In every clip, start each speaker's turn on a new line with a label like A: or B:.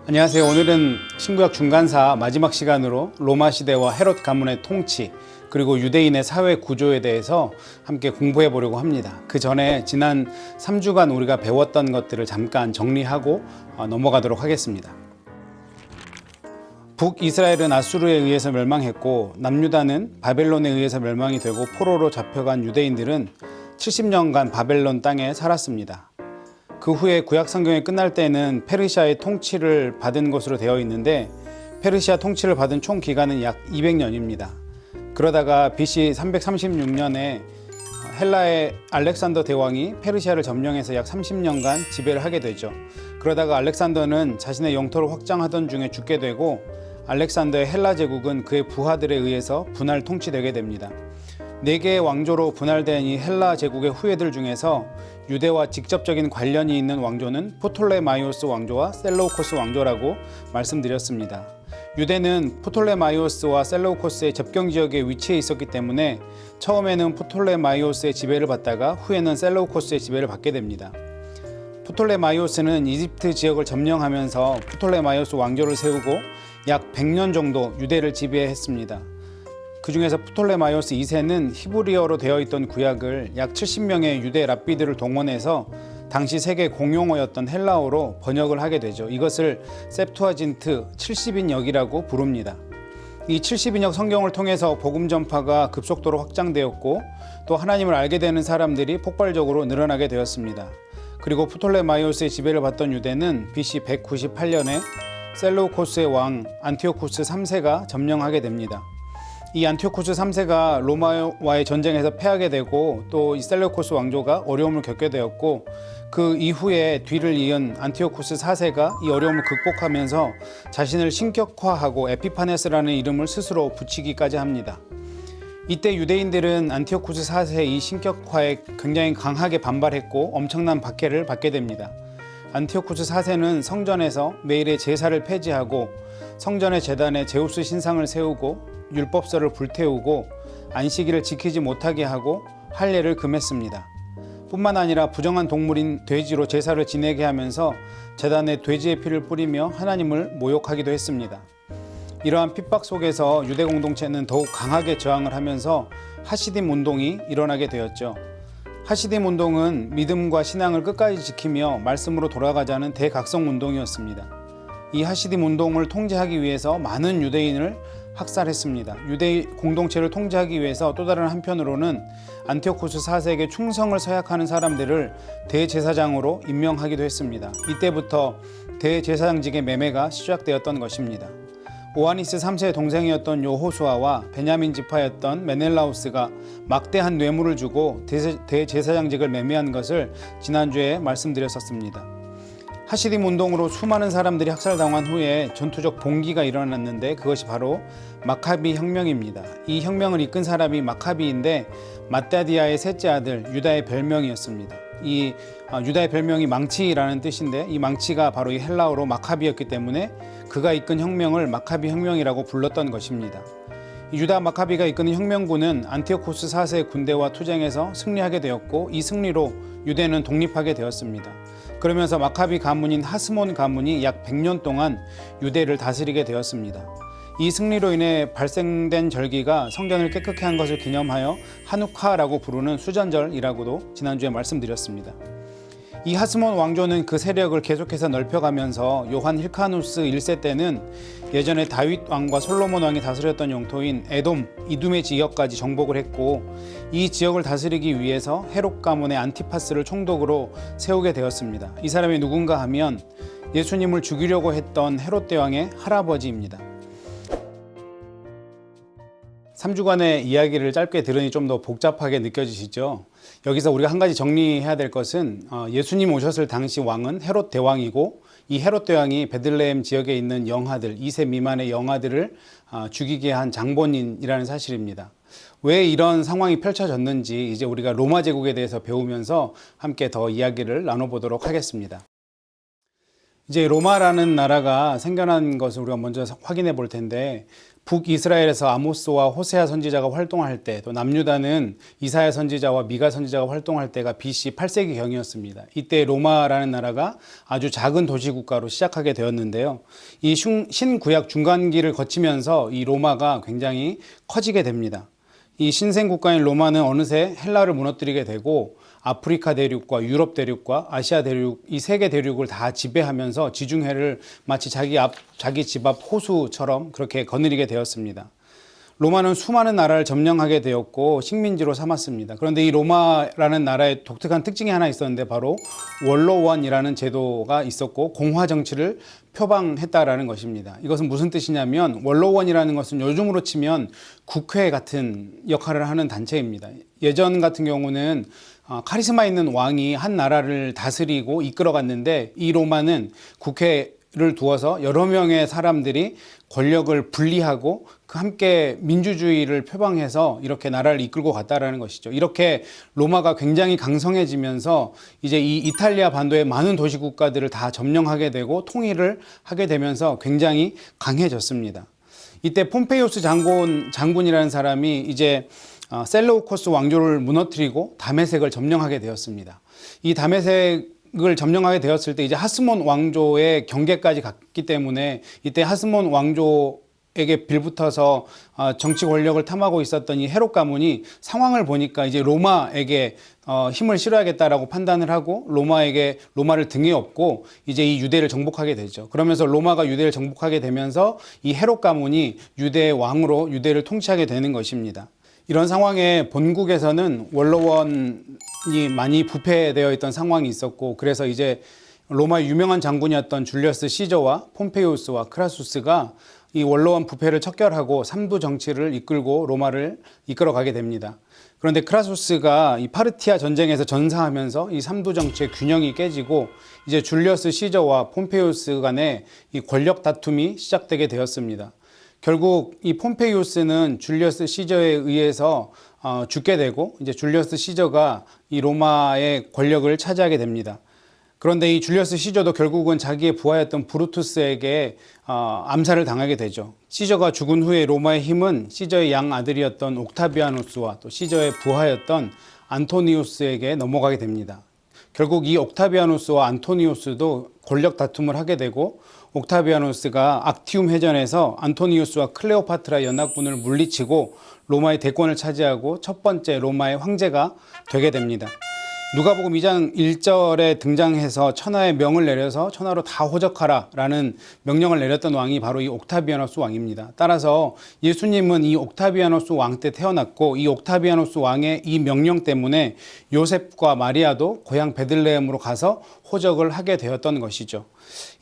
A: 안녕하세요. 오늘은 신구약 중간사 마지막 시간으로 로마 시대와 헤롯 가문의 통치 그리고 유대인의 사회 구조에 대해서 함께 공부해 보려고 합니다. 그 전에 지난 3주간 우리가 배웠던 것들을 잠깐 정리하고 넘어가도록 하겠습니다. 북이스라엘은 아수르에 의해서 멸망했고 남유다는 바벨론에 의해서 멸망이 되고 포로로 잡혀간 유대인들은 70년간 바벨론 땅에 살았습니다. 그 후에 구약 성경이 끝날 때는 페르시아의 통치를 받은 것으로 되어 있는데 페르시아 통치를 받은 총 기간은 약 200년입니다. 그러다가 BC 336년에 헬라의 알렉산더 대왕이 페르시아를 점령해서 약 30년간 지배를 하게 되죠. 그러다가 알렉산더는 자신의 영토를 확장하던 중에 죽게 되고 알렉산더의 헬라 제국은 그의 부하들에 의해서 분할 통치되게 됩니다. 4개의 왕조로 분할된 이 헬라 제국의 후예들 중에서 유대와 직접적인 관련이 있는 왕조는 프톨레마이오스 왕조와 셀레우코스 왕조라고 말씀드렸습니다. 유대는 프톨레마이오스와 셀레우코스의 접경 지역에 위치해 있었기 때문에 처음에는 프톨레마이오스의 지배를 받다가 후에는 셀레우코스의 지배를 받게 됩니다. 프톨레마이오스는 이집트 지역을 점령하면서 프톨레마이오스 왕조를 세우고 약 100년 정도 유대를 지배했습니다. 그 중에서 프톨레마이오스 2세는 히브리어로 되어 있던 구약을 약 70명의 유대 랍비들을 동원해서 당시 세계 공용어였던 헬라어로 번역을 하게 되죠. 이것을 셉투아진트 70인역이라고 부릅니다. 이 70인역 성경을 통해서 복음 전파가 급속도로 확장되었고 또 하나님을 알게 되는 사람들이 폭발적으로 늘어나게 되었습니다. 그리고 프톨레마이오스의 지배를 받던 유대는 BC 198년에 셀레우코스의 왕 안티오쿠스 3세가 점령하게 됩니다. 이 안티오쿠스 3세가 로마와의 전쟁에서 패하게 되고 또 이 셀레우코스 왕조가 어려움을 겪게 되었고 그 이후에 뒤를 이은 안티오쿠스 4세가 이 어려움을 극복하면서 자신을 신격화하고 에피파네스라는 이름을 스스로 붙이기까지 합니다. 이때 유대인들은 안티오쿠스 4세의 이 신격화에 굉장히 강하게 반발했고 엄청난 박해를 받게 됩니다. 안티오쿠스 4세는 성전에서 매일의 제사를 폐지하고 성전의 제단에 제우스 신상을 세우고 율법서를 불태우고 안식일을 지키지 못하게 하고 할례를 금했습니다. 뿐만 아니라 부정한 동물인 돼지로 제사를 지내게 하면서 제단에 돼지의 피를 뿌리며 하나님을 모욕하기도 했습니다. 이러한 핍박 속에서 유대 공동체는 더욱 강하게 저항을 하면서 하시딤 운동이 일어나게 되었죠. 하시딤 운동은 믿음과 신앙을 끝까지 지키며 말씀으로 돌아가자는 대각성 운동이었습니다. 이 하시딤 운동을 통제하기 위해서 많은 유대인을 학살했습니다. 유대 공동체를 통제하기 위해서 또 다른 한편으로는 안티오쿠스 4세에게 충성을 서약하는 사람들을 대제사장으로 임명하기도 했습니다. 이때부터 대제사장직의 매매가 시작되었던 것입니다. 오하니스 3세의 동생이었던 요호수아와 베냐민 지파였던 메넬라우스가 막대한 뇌물을 주고 대제사장직을 매매한 것을 지난주에 말씀드렸었습니다. 하시딤 운동으로 수많은 사람들이 학살당한 후에 전투적 봉기가 일어났는데 그것이 바로 마카비 혁명입니다. 이 혁명을 이끈 사람이 마카비인데 맏다디아의 셋째 아들 유다의 별명이었습니다. 이 유다의 별명이 망치라는 뜻인데 이 망치가 바로 이 헬라어로 마카비였기 때문에 그가 이끈 혁명을 마카비 혁명이라고 불렀던 것입니다. 유다 마카비가 이끄는 혁명군은 안티오쿠스 4세의 군대와 투쟁해서 승리하게 되었고 이 승리로 유대는 독립하게 되었습니다. 그러면서 마카비 가문인 하스몬 가문이 약 100년 동안 유대를 다스리게 되었습니다. 이 승리로 인해 발생된 절기가 성전을 깨끗게 한 것을 기념하여 하누카라고 부르는 수전절이라고도 지난주에 말씀드렸습니다. 이 하스몬 왕조는 그 세력을 계속해서 넓혀가면서 요한 힐카누스 1세 때는 예전에 다윗 왕과 솔로몬 왕이 다스렸던 영토인 에돔, 이둠의 지역까지 정복을 했고 이 지역을 다스리기 위해서 헤롯 가문의 안티파스를 총독으로 세우게 되었습니다. 이 사람이 누군가 하면 예수님을 죽이려고 했던 헤롯 대왕의 할아버지입니다. 3주간의 이야기를 짧게 들으니 좀 더 복잡하게 느껴지시죠? 여기서 우리가 한 가지 정리해야 될 것은 예수님 오셨을 당시 왕은 헤롯 대왕이고 이 헤롯 대왕이 베들레헴 지역에 있는 영아들, 2세 미만의 영아들을 죽이게 한 장본인이라는 사실입니다. 왜 이런 상황이 펼쳐졌는지 이제 우리가 로마 제국에 대해서 배우면서 함께 더 이야기를 나눠보도록 하겠습니다. 이제 로마라는 나라가 생겨난 것을 우리가 먼저 확인해 볼 텐데, 북이스라엘에서 아모스와 호세아 선지자가 활동할 때, 또 남유다는 이사야 선지자와 미가 선지자가 활동할 때가 BC 8세기경이었습니다. 이때 로마라는 나라가 아주 작은 도시국가로 시작하게 되었는데요. 이 신구약 중간기를 거치면서 이 로마가 굉장히 커지게 됩니다. 이 신생국가인 로마는 어느새 헬라를 무너뜨리게 되고, 아프리카 대륙과 유럽 대륙과 아시아 대륙, 이 세 개 대륙을 다 지배하면서 지중해를 마치 자기 집 앞 호수처럼 그렇게 거느리게 되었습니다. 로마는 수많은 나라를 점령하게 되었고 식민지로 삼았습니다. 그런데 이 로마라는 나라의 독특한 특징이 하나 있었는데, 바로 원로원이라는 제도가 있었고 공화 정치를 표방했다라는 것입니다. 이것은 무슨 뜻이냐면, 원로원이라는 것은 요즘으로 치면 국회 같은 역할을 하는 단체입니다. 예전 같은 경우는 카리스마 있는 왕이 한 나라를 다스리고 이끌어갔는데, 이 로마는 국회를 두어서 여러 명의 사람들이 권력을 분리하고 함께 민주주의를 표방해서 이렇게 나라를 이끌고 갔다라는 것이죠. 이렇게 로마가 굉장히 강성해지면서 이제 이 이탈리아 반도의 많은 도시 국가들을 다 점령하게 되고 통일을 하게 되면서 굉장히 강해졌습니다. 이때 폼페이우스 장군이라는 사람이 이제 셀루코스 왕조를 무너뜨리고 다메섹을 점령하게 되었습니다. 이 다메섹을 점령하게 되었을 때 이제 하스몬 왕조의 경계까지 갔기 때문에, 이때 하스몬 왕조에게 빌붙어서 정치 권력을 탐하고 있었던 이 헤롯 가문이 상황을 보니까 이제 로마에게 힘을 실어야겠다라고 판단을 하고 로마를 등에 업고 이제 이 유대를 정복하게 되죠. 그러면서 로마가 유대를 정복하게 되면서 이 헤롯 가문이 유대의 왕으로 유대를 통치하게 되는 것입니다. 이런 상황에 본국에서는 원로원이 많이 부패되어 있던 상황이 있었고, 그래서 이제 로마의 유명한 장군이었던 줄리어스 시저와 폼페이우스와 크라수스가 이 원로원 부패를 척결하고 삼두 정치를 이끌고 로마를 이끌어가게 됩니다. 그런데 크라수스가 이 파르티아 전쟁에서 전사하면서 이 삼두 정치의 균형이 깨지고 이제 줄리어스 시저와 폼페이우스 간의 이 권력 다툼이 시작되게 되었습니다. 결국 이 폼페이우스는 줄리어스 시저에 의해서 죽게 되고, 이제 줄리어스 시저가 이 로마의 권력을 차지하게 됩니다. 그런데 이 줄리어스 시저도 결국은 자기의 부하였던 브루투스에게 암살을 당하게 되죠. 시저가 죽은 후에 로마의 힘은 시저의 양 아들이었던 옥타비아누스와 또 시저의 부하였던 안토니우스에게 넘어가게 됩니다. 결국 이 옥타비아누스와 안토니우스도 권력 다툼을 하게 되고, 옥타비아누스가 악티움 해전에서 안토니우스와 클레오파트라 연합군을 물리치고 로마의 대권을 차지하고 첫 번째 로마의 황제가 되게 됩니다. 누가복음 2장 1절에 등장해서 천하의 명을 내려서 천하로 다 호적하라 라는 명령을 내렸던 왕이 바로 이 옥타비아누스 왕입니다. 따라서 예수님은 이 옥타비아누스 왕 때 태어났고, 이 옥타비아누스 왕의 이 명령 때문에 요셉과 마리아도 고향 베들레헴으로 가서 호적을 하게 되었던 것이죠.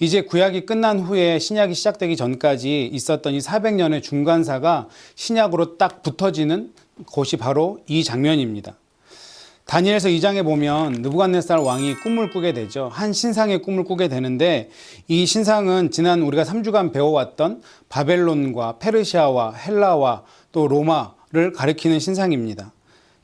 A: 이제 구약이 끝난 후에 신약이 시작되기 전까지 있었던 이 400년의 중간사가 신약으로 딱 붙어지는 곳이 바로 이 장면입니다. 다니엘서 2장에 보면 느부갓네살 왕이 꿈을 꾸게 되죠. 한 신상의 꿈을 꾸게 되는데, 이 신상은 지난 우리가 3주간 배워왔던 바벨론과 페르시아와 헬라와 또 로마를 가리키는 신상입니다.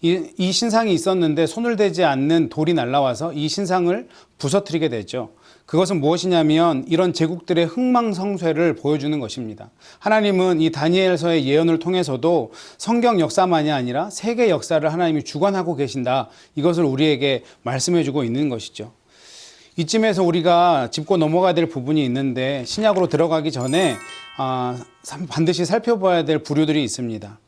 A: 이 신상이 있었는데 손을 대지 않는 돌이 날아와서 이 신상을 부서뜨리게 되죠. 그것은 무엇이냐면 이런 제국들의 흥망성쇠를 보여주는 것입니다. 하나님은 이 다니엘서의 예언을 통해서도 성경 역사만이 아니라 세계 역사를 하나님이 주관하고 계신다, 이것을 우리에게 말씀해주고 있는 것이죠. 이쯤에서 우리가 짚고 넘어가야 될 부분이 있는데, 신약으로 들어가기 전에 반드시 살펴봐야 될 부류들이 있습니다.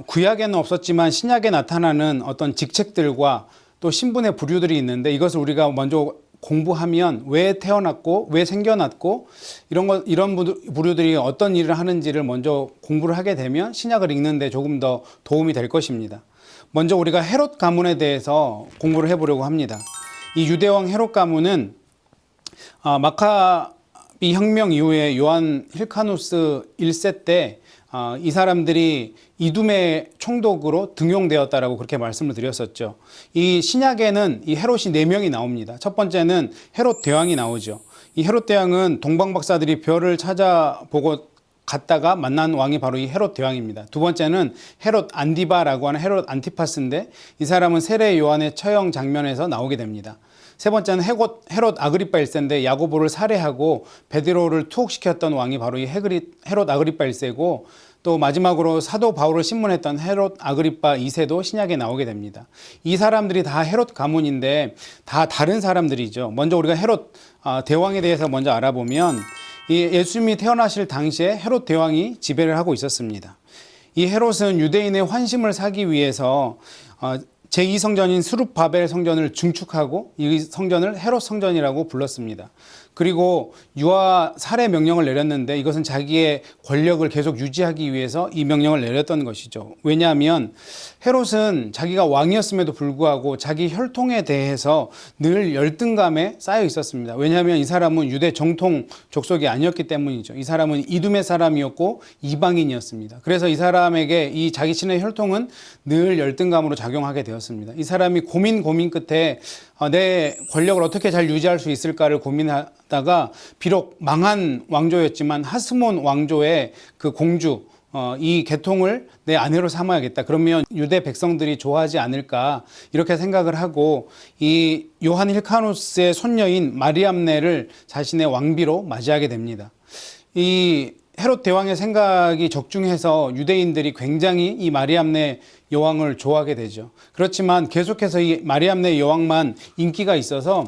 A: 구약에는 없었지만 신약에 나타나는 어떤 직책들과 또 신분의 부류들이 있는데, 이것을 우리가 먼저 공부하면 왜 태어났고 왜 생겨났고 이런 부류들이 어떤 일을 하는지를 먼저 공부를 하게 되면 신약을 읽는데 조금 더 도움이 될 것입니다. 먼저 우리가 헤롯 가문에 대해서 공부를 해보려고 합니다. 이 유대왕 헤롯 가문은 마카비 혁명 이후에 요한 힐카누스 1세 때 이 사람들이 이두메 총독으로 등용되었다라고 그렇게 말씀을 드렸었죠. 이 신약에는 이 헤롯이 4명이 나옵니다. 첫 번째는 헤롯 대왕이 나오죠. 이 헤롯 대왕은 동방 박사들이 별을 찾아보고 갔다가 만난 왕이 바로 이 헤롯 대왕입니다. 두 번째는 헤롯 안디바라고 하는 헤롯 안티파스인데, 이 사람은 세례 요한의 처형 장면에서 나오게 됩니다. 세 번째는 헤롯 아그리파 1세인데 야고보를 살해하고 베드로를 투옥시켰던 왕이 바로 이 헤롯 아그리파 1세고, 또 마지막으로 사도 바울을 신문했던 헤롯 아그리파 2세도 신약에 나오게 됩니다. 이 사람들이 다 헤롯 가문인데 다 다른 사람들이죠. 먼저 우리가 헤롯 대왕에 대해서 먼저 알아보면, 이 예수님이 태어나실 당시에 헤롯 대왕이 지배를 하고 있었습니다. 이 헤롯은 유대인의 환심을 사기 위해서 제2성전인 수룹바벨 성전을 증축하고 이 성전을 헤롯 성전이라고 불렀습니다. 그리고 유아 살해 명령을 내렸는데 이것은 자기의 권력을 계속 유지하기 위해서 이 명령을 내렸던 것이죠. 왜냐하면 헤롯은 자기가 왕이었음에도 불구하고 자기 혈통에 대해서 늘 열등감에 쌓여 있었습니다. 왜냐하면 이 사람은 유대 정통 족속이 아니었기 때문이죠. 이 사람은 이두메 사람이었고 이방인이었습니다. 그래서 이 사람에게 이 자기 신의 혈통은 늘 열등감으로 작용하게 되었습니다. 이 사람이 고민 끝에 내 권력을 어떻게 잘 유지할 수 있을까를 고민하다가 비록 망한 왕조였지만 하스몬 왕조의 그 공주 이 계통을 내 아내로 삼아야겠다. 그러면 유대 백성들이 좋아하지 않을까 이렇게 생각을 하고 이 요한 힐카누스의 손녀인 마리암네를 자신의 왕비로 맞이하게 됩니다. 이 헤롯 대왕의 생각이 적중해서 유대인들이 굉장히 이 마리암네 여왕을 좋아하게 되죠. 그렇지만 계속해서 이 마리암네 여왕만 인기가 있어서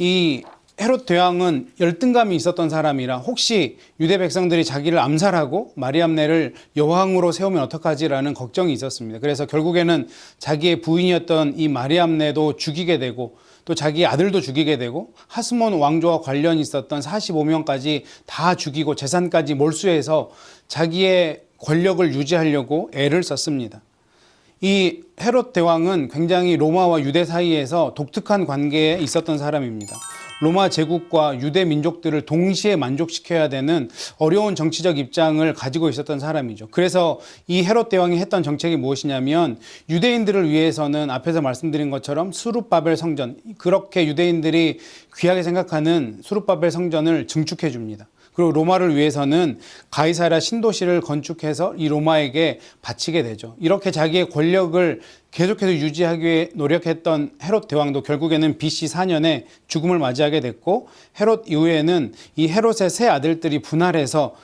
A: 이 헤롯 대왕은 열등감이 있었던 사람이라 혹시 유대 백성들이 자기를 암살하고 마리암네를 여왕으로 세우면 어떡하지라는 걱정이 있었습니다. 그래서 결국에는 자기의 부인이었던 이 마리암네도 죽이게 되고 또 자기 아들도 죽이게 되고 하스몬 왕조와 관련이 있었던 45명까지 다 죽이고 재산까지 몰수해서 자기의 권력을 유지하려고 애를 썼습니다. 이 헤롯 대왕은 굉장히 로마와 유대 사이에서 독특한 관계에 있었던 사람입니다. 로마 제국과 유대 민족들을 동시에 만족시켜야 되는 어려운 정치적 입장을 가지고 있었던 사람이죠. 그래서 이 헤롯 대왕이 했던 정책이 무엇이냐면 유대인들을 위해서는 앞에서 말씀드린 것처럼 수룹바벨 성전, 그렇게 유대인들이 귀하게 생각하는 수룹바벨 성전을 증축해 줍니다. 그리고 로마를 위해서는 가이사랴 신도시를 건축해서 이 로마에게 바치게 되죠. 이렇게 자기의 권력을 계속해서 유지하기 위해 노력했던 헤롯 대왕도 결국에는 BC 4년에 죽음을 맞이하게 됐고, 헤롯 이후에는 이 헤롯의 세 아들들이 분할해서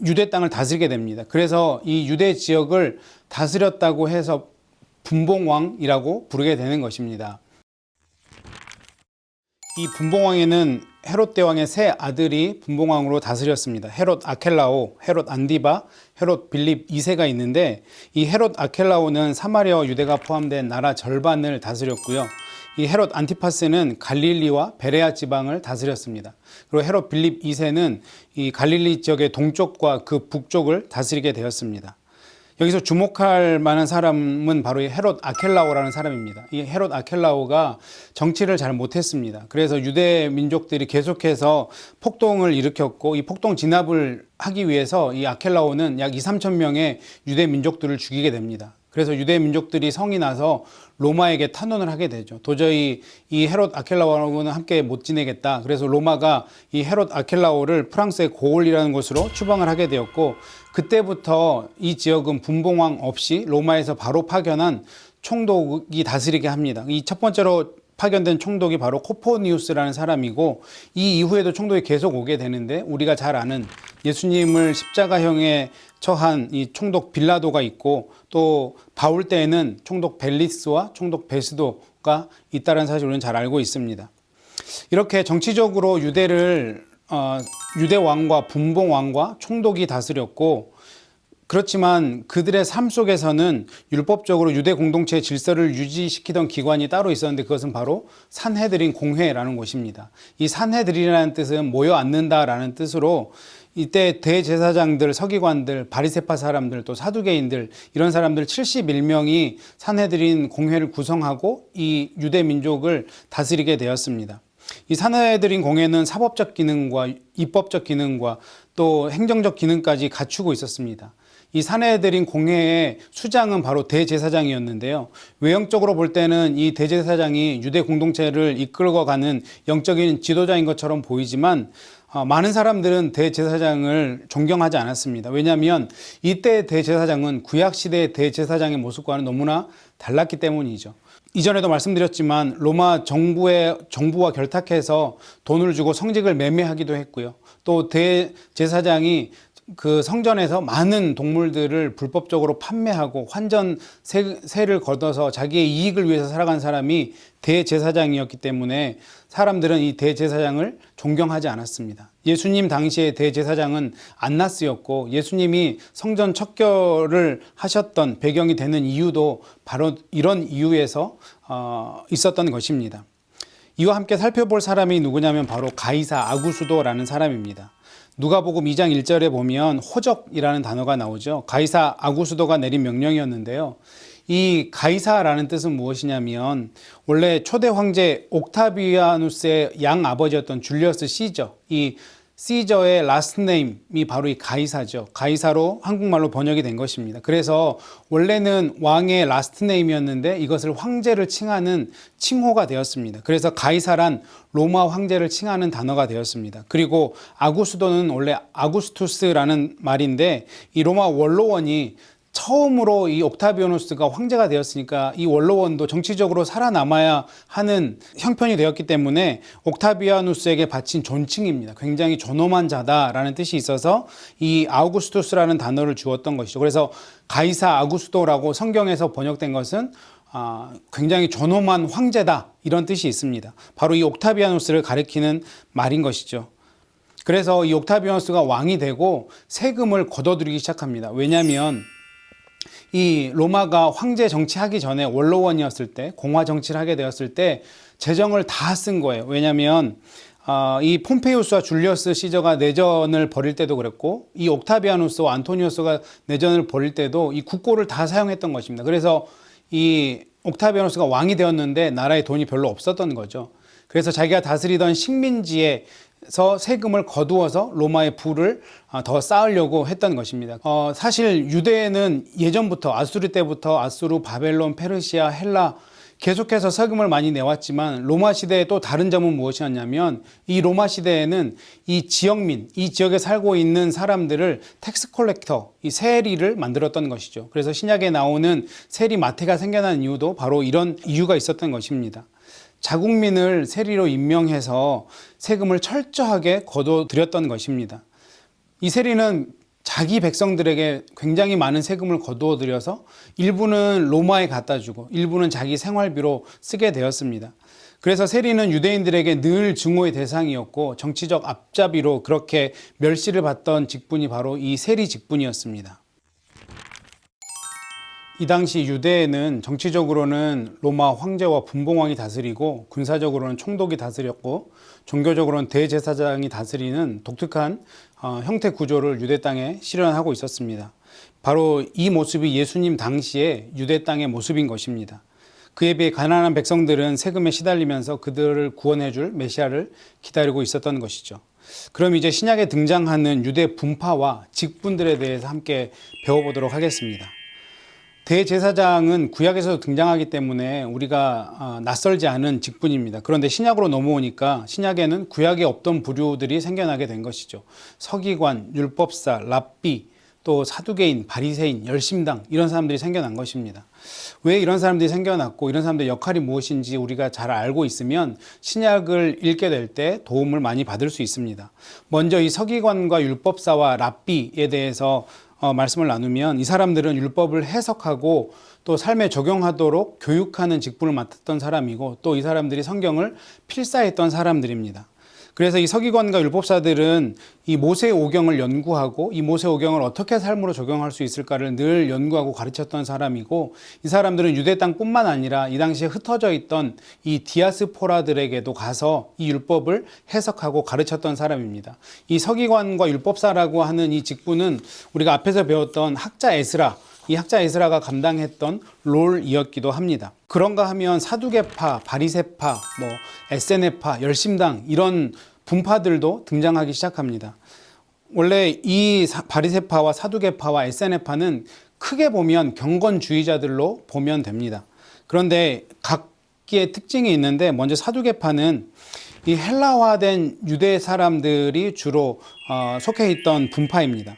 A: 유대 땅을 다스리게 됩니다. 그래서 이 유대 지역을 다스렸다고 해서 분봉왕이라고 부르게 되는 것입니다. 이 분봉왕에는 헤롯 대왕의 세 아들이 분봉왕으로 다스렸습니다. 헤롯 아켈라오, 헤롯 안디바, 헤롯 빌립 2세가 있는데, 이 헤롯 아켈라오는 사마리아와 유대가 포함된 나라 절반을 다스렸고요. 이 헤롯 안티파스는 갈릴리와 베레아 지방을 다스렸습니다. 그리고 헤롯 빌립 2세는 이 갈릴리 지역의 동쪽과 그 북쪽을 다스리게 되었습니다. 여기서 주목할 만한 사람은 바로 이 헤롯 아켈라오라는 사람입니다. 이 헤롯 아켈라오가 정치를 잘 못했습니다. 그래서 유대 민족들이 계속해서 폭동을 일으켰고, 이 폭동 진압을 하기 위해서 이 아켈라오는 약 2~3천 명의 유대 민족들을 죽이게 됩니다. 그래서 유대 민족들이 성이 나서 로마에게 탄원을 하게 되죠. 도저히 이 헤롯 아켈라오는 함께 못 지내겠다. 그래서 로마가 이 헤롯 아켈라오를 프랑스의 고올이라는 곳으로 추방을 하게 되었고, 그때부터 이 지역은 분봉왕 없이 로마에서 바로 파견한 총독이 다스리게 합니다. 이 첫 번째로 파견된 총독이 바로 코포니우스라는 사람이고, 이 이후에도 총독이 계속 오게 되는데, 우리가 잘 아는 예수님을 십자가형에 처한 이 총독 빌라도가 있고, 또 바울 때에는 총독 벨리스와 총독 베스도가 있다는 사실을 우리는 잘 알고 있습니다. 이렇게 정치적으로 유대를 유대 왕과 분봉 왕과 총독이 다스렸고, 그렇지만 그들의 삶 속에서는 율법적으로 유대 공동체의 질서를 유지시키던 기관이 따로 있었는데, 그것은 바로 산헤드린 공회라는 곳입니다. 이 산헤드린이라는 뜻은 모여 앉는다라는 뜻으로, 이때 대제사장들, 서기관들, 바리새파 사람들, 또 사두개인들, 이런 사람들 71명이 산헤드린 공회를 구성하고 이 유대 민족을 다스리게 되었습니다. 이 산헤드린 공회는 사법적 기능과 입법적 기능과 또 행정적 기능까지 갖추고 있었습니다. 이 산헤드린 공회의 수장은 바로 대제사장이었는데요. 외형적으로 볼 때는 이 대제사장이 유대 공동체를 이끌어가는 영적인 지도자인 것처럼 보이지만, 많은 사람들은 대제사장을 존경하지 않았습니다. 왜냐하면 이때 대제사장은 구약시대의 대제사장의 모습과는 너무나 달랐기 때문이죠. 이전에도 말씀드렸지만 로마 정부와 결탁해서 돈을 주고 성직을 매매하기도 했고요. 또 대제사장이 그 성전에서 많은 동물들을 불법적으로 판매하고 환전세를 걷어서 자기의 이익을 위해서 살아간 사람이 대제사장이었기 때문에 사람들은 이 대제사장을 존경하지 않았습니다. 예수님 당시의 대제사장은 안나스였고, 예수님이 성전 척결을 하셨던 배경이 되는 이유도 바로 이런 이유에서 있었던 것입니다. 이와 함께 살펴볼 사람이 누구냐면 바로 가이사 아구수도라는 사람입니다. 누가복음 2장 1절에 보면 호적이라는 단어가 나오죠. 가이사 아구수도가 내린 명령이었는데요. 이 가이사라는 뜻은 무엇이냐면 원래 초대 황제 옥타비아누스의 양아버지였던 줄리어스 시저, 이 시저의 라스트 네임이 바로 이 가이사죠. 가이사로 한국말로 번역이 된 것입니다. 그래서 원래는 왕의 라스트 네임이었는데 이것을 황제를 칭하는 칭호가 되었습니다. 그래서 가이사란 로마 황제를 칭하는 단어가 되었습니다. 그리고 아구스도는 원래 아구스투스라는 말인데 이 로마 원로원이 처음으로 이 옥타비아누스가 황제가 되었으니까 이 원로원도 정치적으로 살아남아야 하는 형편이 되었기 때문에 옥타비아누스에게 바친 존칭입니다. 굉장히 존엄한 자다라는 뜻이 있어서 이 아우구스투스라는 단어를 주었던 것이죠. 그래서 가이사 아구스도라고 성경에서 번역된 것은 굉장히 존엄한 황제다, 이런 뜻이 있습니다. 바로 이 옥타비아누스를 가리키는 말인 것이죠. 그래서 이 옥타비아누스가 왕이 되고 세금을 걷어들이기 시작합니다. 왜냐하면 이 로마가 황제 정치하기 전에 원로원이었을 때, 공화 정치를 하게 되었을 때 재정을 다 쓴 거예요. 왜냐하면 이 폼페이우스와 줄리어스 시저가 내전을 벌일 때도 그랬고, 이 옥타비아누스와 안토니우스가 내전을 벌일 때도 이 국고를 다 사용했던 것입니다. 그래서 이 옥타비아누스가 왕이 되었는데 나라에 돈이 별로 없었던 거죠. 그래서 자기가 다스리던 식민지에서 세금을 거두어서 로마의 부를 더 쌓으려고 했던 것입니다. 사실 유대에는 예전부터 아수르 때부터 아수르, 바벨론, 페르시아, 헬라 계속해서 세금을 많이 내왔지만 로마 시대의 또 다른 점은 무엇이었냐면 이 로마 시대에는 이 지역민, 이 지역에 살고 있는 사람들을 텍스 콜렉터, 이 세리를 만들었던 것이죠. 그래서 신약에 나오는 세리 마태가 생겨난 이유도 바로 이런 이유가 있었던 것입니다. 자국민을 세리로 임명해서 세금을 철저하게 거둬들였던 것입니다. 이 세리는 자기 백성들에게 굉장히 많은 세금을 거두어들여서 일부는 로마에 갖다 주고 일부는 자기 생활비로 쓰게 되었습니다. 그래서 세리는 유대인들에게 늘 증오의 대상이었고 정치적 앞잡이로 그렇게 멸시를 받던 직분이 바로 이 세리 직분이었습니다. 이 당시 유대에는 정치적으로는 로마 황제와 분봉왕이 다스리고 군사적으로는 총독이 다스렸고 종교적으로는 대제사장이 다스리는 독특한 형태 구조를 유대 땅에 실현하고 있었습니다. 바로 이 모습이 예수님 당시의 유대 땅의 모습인 것입니다. 그에 비해 가난한 백성들은 세금에 시달리면서 그들을 구원해 줄 메시아를 기다리고 있었던 것이죠. 그럼 이제 신약에 등장하는 유대 분파와 직분들에 대해서 함께 배워보도록 하겠습니다. 대제사장은 구약에서도 등장하기 때문에 우리가 낯설지 않은 직분입니다. 그런데 신약으로 넘어오니까 신약에는 구약에 없던 부류들이 생겨나게 된 것이죠. 서기관, 율법사, 랍비, 또 사두개인, 바리새인, 열심당, 이런 사람들이 생겨난 것입니다. 왜 이런 사람들이 생겨났고 이런 사람들의 역할이 무엇인지 우리가 잘 알고 있으면 신약을 읽게 될 때 도움을 많이 받을 수 있습니다. 먼저 이 서기관과 율법사와 랍비에 대해서 말씀을 나누면 이 사람들은 율법을 해석하고 또 삶에 적용하도록 교육하는 직분을 맡았던 사람이고 또 이 사람들이 성경을 필사했던 사람들입니다. 그래서 이 서기관과 율법사들은 이 모세오경을 연구하고 이 모세오경을 어떻게 삶으로 적용할 수 있을까를 늘 연구하고 가르쳤던 사람이고 이 사람들은 유대 땅뿐만 아니라 이 당시에 흩어져 있던 이 디아스포라들에게도 가서 이 율법을 해석하고 가르쳤던 사람입니다. 이 서기관과 율법사라고 하는 이 직분은 우리가 앞에서 배웠던 학자 에스라, 이 학자 에스라가 감당했던 롤이었기도 합니다. 그런가 하면 사두개파, 바리새파, 에세네파, 열심당 이런 분파들도 등장하기 시작합니다. 원래 이 바리새파와 사두개파와 에세네파는 크게 보면 경건주의자들로 보면 됩니다. 그런데 각기의 특징이 있는데 먼저 사두개파는 이 헬라화된 유대 사람들이 주로 속해 있던 분파입니다.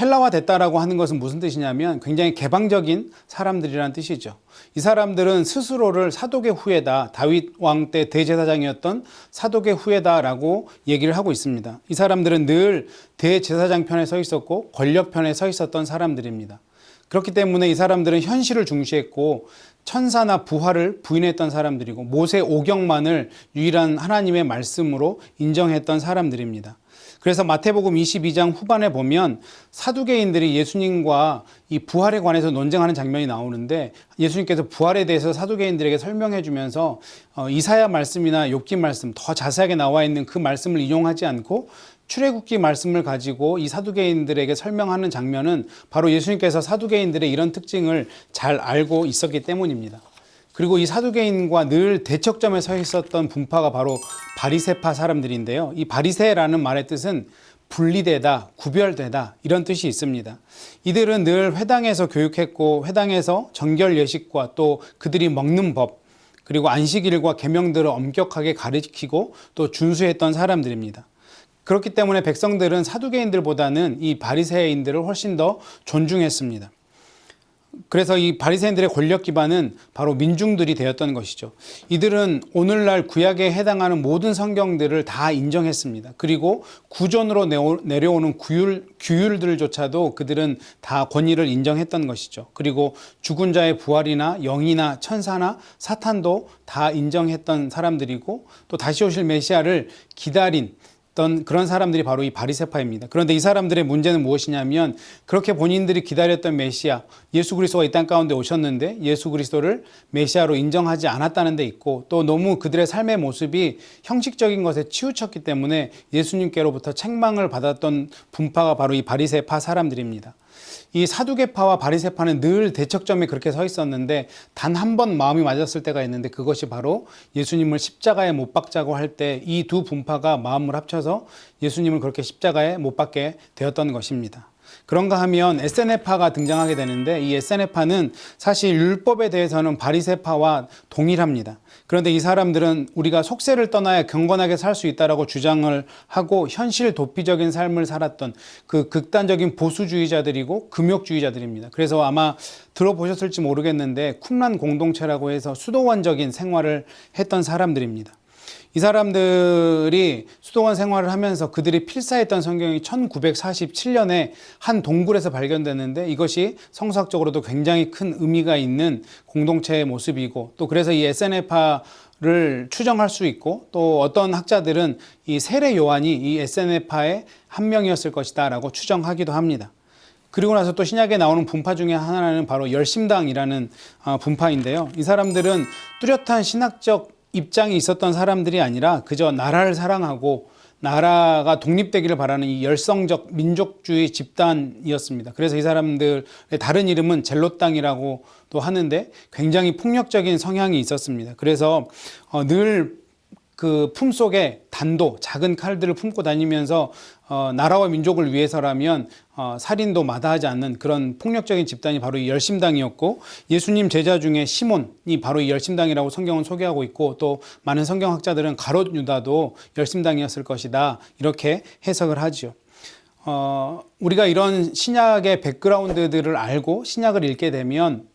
A: 헬라화 됐다라고 하는 것은 무슨 뜻이냐면 굉장히 개방적인 사람들이라는 뜻이죠. 이 사람들은 스스로를 사도계 후예다, 다윗 왕 때 대제사장이었던 사도계 후예다라고 얘기를 하고 있습니다. 이 사람들은 늘 대제사장 편에 서 있었고 권력 편에 서 있었던 사람들입니다. 그렇기 때문에 이 사람들은 현실을 중시했고 천사나 부활을 부인했던 사람들이고 모세 오경만을 유일한 하나님의 말씀으로 인정했던 사람들입니다. 그래서 마태복음 22장 후반에 보면 사두개인들이 예수님과 이 부활에 관해서 논쟁하는 장면이 나오는데 예수님께서 부활에 대해서 사두개인들에게 설명해 주면서 이사야 말씀이나 욥기 말씀 더 자세하게 나와 있는 그 말씀을 인용하지 않고 출애굽기 말씀을 가지고 이 사두개인들에게 설명하는 장면은 바로 예수님께서 사두개인들의 이런 특징을 잘 알고 있었기 때문입니다. 그리고 이 사두개인과 늘 대척점에 서 있었던 분파가 바로 바리새파 사람들인데요. 이 바리새라는 말의 뜻은 분리되다, 구별되다 이런 뜻이 있습니다. 이들은 늘 회당에서 교육했고 회당에서 정결 예식과 또 그들이 먹는 법 그리고 안식일과 계명들을 엄격하게 가르치고 또 준수했던 사람들입니다. 그렇기 때문에 백성들은 사두개인들보다는 이 바리새인들을 훨씬 더 존중했습니다. 그래서 이 바리새인들의 권력 기반은 바로 민중들이 되었던 것이죠. 이들은 오늘날 구약에 해당하는 모든 성경들을 다 인정했습니다. 그리고 구전으로 내려오는 규율들조차도 그들은 다 권위를 인정했던 것이죠. 그리고 죽은 자의 부활이나 영이나 천사나 사탄도 다 인정했던 사람들이고 또 다시 오실 메시아를 기다린 그런 사람들이 바로 이 바리새파입니다. 그런데 이 사람들의 문제는 무엇이냐면 그렇게 본인들이 기다렸던 메시아 예수 그리스도가 이 땅 가운데 오셨는데 예수 그리스도를 메시아로 인정하지 않았다는 데 있고 또 너무 그들의 삶의 모습이 형식적인 것에 치우쳤기 때문에 예수님께로부터 책망을 받았던 분파가 바로 이 바리새파 사람들입니다. 이 사두개파와 바리새파는 늘 대척점에 그렇게 서 있었는데 단 한 번 마음이 맞았을 때가 있는데 그것이 바로 예수님을 십자가에 못 박자고 할 때 이 두 분파가 마음을 합쳐서 예수님을 그렇게 십자가에 못 박게 되었던 것입니다. 그런가 하면 에세네파가 등장하게 되는데 이 에세네파는 사실 율법에 대해서는 바리새파와 동일합니다. 그런데 이 사람들은 우리가 속세를 떠나야 경건하게 살 수 있다라고 주장을 하고 현실 도피적인 삶을 살았던 그 극단적인 보수주의자들이고 금욕주의자들입니다. 그래서 아마 들어보셨을지 모르겠는데 쿰란 공동체라고 해서 수도원적인 생활을 했던 사람들입니다. 이 사람들이 수도원 생활을 하면서 그들이 필사했던 성경이 1947년에 한 동굴에서 발견됐는데 이것이 성서학적으로도 굉장히 큰 의미가 있는 공동체의 모습이고 또 그래서 이 에세네파를 추정할 수 있고 또 어떤 학자들은 이 세례 요한이 이 에세네파의 한 명이었을 것이다 라고 추정하기도 합니다. 그리고 나서 또 신약에 나오는 분파 중에 하나는 바로 열심당이라는 분파인데요. 이 사람들은 뚜렷한 신학적 입장이 있었던 사람들이 아니라 그저 나라를 사랑하고 나라가 독립되기를 바라는 이 열성적 민족주의 집단이었습니다. 그래서 이 사람들의 다른 이름은 젤롯당이라고도 하는데 굉장히 폭력적인 성향이 있었습니다. 그래서 늘 그 품속에 단도, 작은 칼들을 품고 다니면서 나라와 민족을 위해서라면 살인도 마다하지 않는 그런 폭력적인 집단이 바로 이 열심당이었고 예수님 제자 중에 시몬이 바로 이 열심당이라고 성경은 소개하고 있고 또 많은 성경학자들은 가롯 유다도 열심당이었을 것이다 이렇게 해석을 하죠. 우리가 이런 신약의 백그라운드들을 알고 신약을 읽게 되면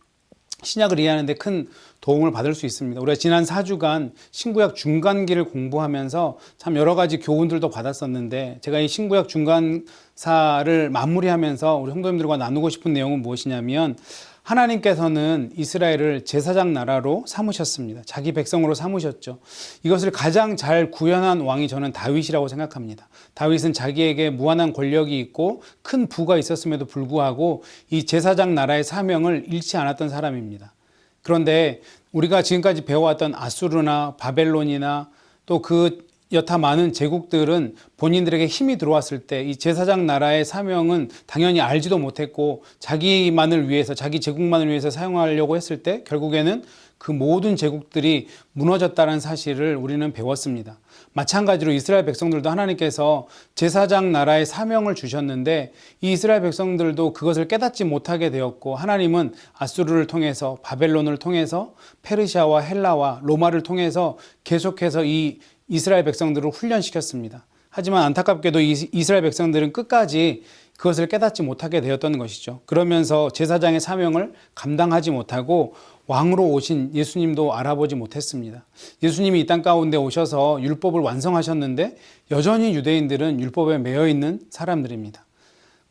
A: 신약을 이해하는 데 큰 도움을 받을 수 있습니다. 우리가 지난 4주간 신구약 중간기를 공부하면서 참 여러 가지 교훈들도 받았었는데 제가 이 신구약 중간사를 마무리하면서 우리 성도님들과 나누고 싶은 내용은 무엇이냐면 하나님께서는 이스라엘을 제사장 나라로 삼으셨습니다. 자기 백성으로 삼으셨죠. 이것을 가장 잘 구현한 왕이 저는 다윗이라고 생각합니다. 다윗은 자기에게 무한한 권력이 있고 큰 부가 있었음에도 불구하고 이 제사장 나라의 사명을 잃지 않았던 사람입니다. 그런데 우리가 지금까지 배워왔던 아수르나 바벨론이나 또 그 여타 많은 제국들은 본인들에게 힘이 들어왔을 때 이 제사장 나라의 사명은 당연히 알지도 못했고 자기만을 위해서 자기 제국만을 위해서 사용하려고 했을 때 결국에는 그 모든 제국들이 무너졌다는 사실을 우리는 배웠습니다. 마찬가지로 이스라엘 백성들도 하나님께서 제사장 나라의 사명을 주셨는데 이 이스라엘 백성들도 그것을 깨닫지 못하게 되었고 하나님은 아수르를 통해서 바벨론을 통해서 페르시아와 헬라와 로마를 통해서 계속해서 이 이스라엘 백성들을 훈련시켰습니다. 하지만 안타깝게도 이스라엘 백성들은 끝까지 그것을 깨닫지 못하게 되었던 것이죠. 그러면서 제사장의 사명을 감당하지 못하고 왕으로 오신 예수님도 알아보지 못했습니다. 예수님이 이 땅 가운데 오셔서 율법을 완성하셨는데 여전히 유대인들은 율법에 매여 있는 사람들입니다.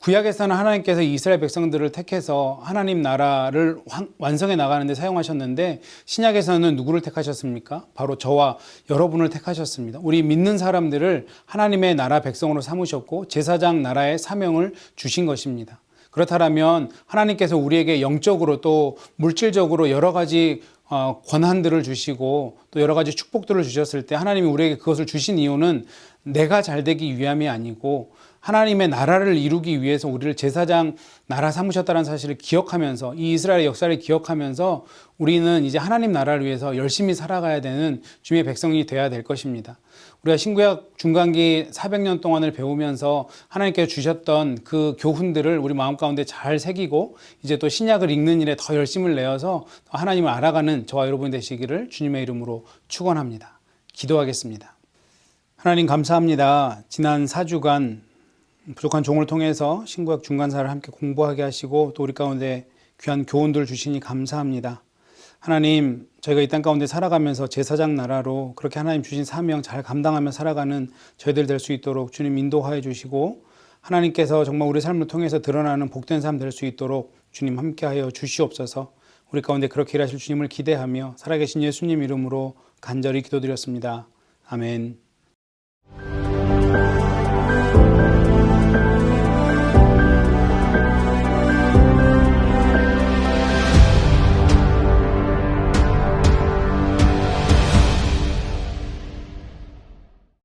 A: 구약에서는 하나님께서 이스라엘 백성들을 택해서 하나님 나라를 완성해 나가는 데 사용하셨는데 신약에서는 누구를 택하셨습니까? 바로 저와 여러분을 택하셨습니다. 우리 믿는 사람들을 하나님의 나라 백성으로 삼으셨고 제사장 나라의 사명을 주신 것입니다. 그렇다면 하나님께서 우리에게 영적으로 또 물질적으로 여러 가지 권한들을 주시고 또 여러 가지 축복들을 주셨을 때 하나님이 우리에게 그것을 주신 이유는 내가 잘 되기 위함이 아니고 하나님의 나라를 이루기 위해서 우리를 제사장 나라 삼으셨다는 사실을 기억하면서 이 이스라엘의 역사를 기억하면서 우리는 이제 하나님 나라를 위해서 열심히 살아가야 되는 주님의 백성이 되어야 될 것입니다. 우리가 신구약 중간기 400년 동안을 배우면서 하나님께서 주셨던 그 교훈들을 우리 마음 가운데 잘 새기고 이제 또 신약을 읽는 일에 더 열심을 내어서 하나님을 알아가는 저와 여러분이 되시기를 주님의 이름으로 축원합니다. 기도하겠습니다. 하나님 감사합니다. 지난 4주간 부족한 종을 통해서 신구약 중간사를 함께 공부하게 하시고 또 우리 가운데 귀한 교훈들을 주시니 감사합니다. 하나님, 저희가 이 땅 가운데 살아가면서 제사장 나라로 그렇게 하나님 주신 사명 잘 감당하며 살아가는 저희들 될 수 있도록 주님 인도하여 주시고 하나님께서 정말 우리 삶을 통해서 드러나는 복된 삶 될 수 있도록 주님 함께하여 주시옵소서. 우리 가운데 그렇게 일하실 주님을 기대하며 살아계신 예수님 이름으로 간절히 기도드렸습니다. 아멘.